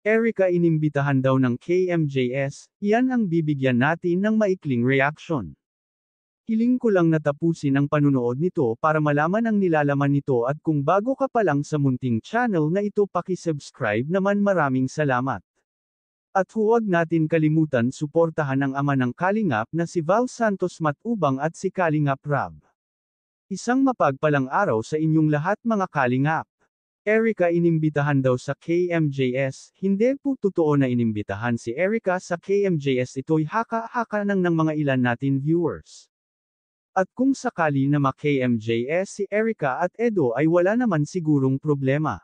Erica inimbitahan daw ng KMJS, iyan ang bibigyan natin ng maikling reaction. Hiling ko lang natapusin ang panunood nito para malaman ang nilalaman nito at kung bago ka pa lang sa munting channel na ito paki-subscribe naman maraming salamat. At huwag natin kalimutan suportahan ang ama ng Kalingap na si Val Santos Matubang at si Kalingap Rab. Isang mapagpalang araw sa inyong lahat mga Kalingap. Erica inimbitahan daw sa KMJS, hindi po totoo na inimbitahan si Erica sa KMJS, ito'y haka-haka ng mga ilan natin viewers. At kung sakali na ma-KMJS si Erica at Edo ay wala naman sigurong problema.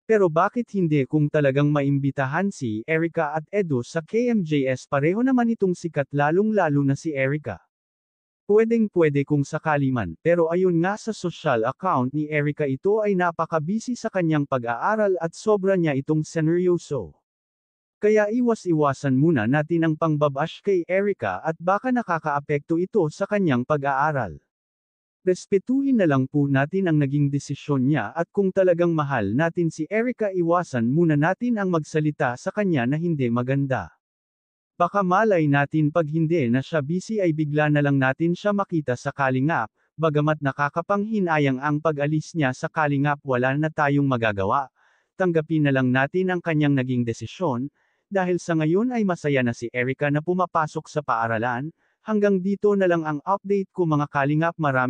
Pero bakit hindi kung talagang maimbitahan si Erica at Edo sa KMJS, pareho naman itong sikat lalong-lalo na si Erica. Pwedeng-pwede kung sakali man, pero ayun nga sa social account ni Erica ito ay napaka-busy sa kanyang pag-aaral at sobra niya itong seneryoso. Kaya iwas-iwasan muna natin ang pangbabash kay Erica at baka nakakaapekto ito sa kanyang pag-aaral. Respetuhin na lang po natin ang naging desisyon niya at kung talagang mahal natin si Erica, iwasan muna natin ang magsalita sa kanya na hindi maganda. Baka malay natin pag hindi na siya busy ay bigla na lang natin siya makita sa Kalingap, bagamat nakakapanghinayang ang pag-alis niya sa Kalingap, wala na tayong magagawa. Tanggapin na lang natin ang kanyang naging desisyon. Dahil sa ngayon ay masaya na si Erica na pumapasok sa paaralan. Hanggang dito na lang ang update ko mga Kalingap, maraming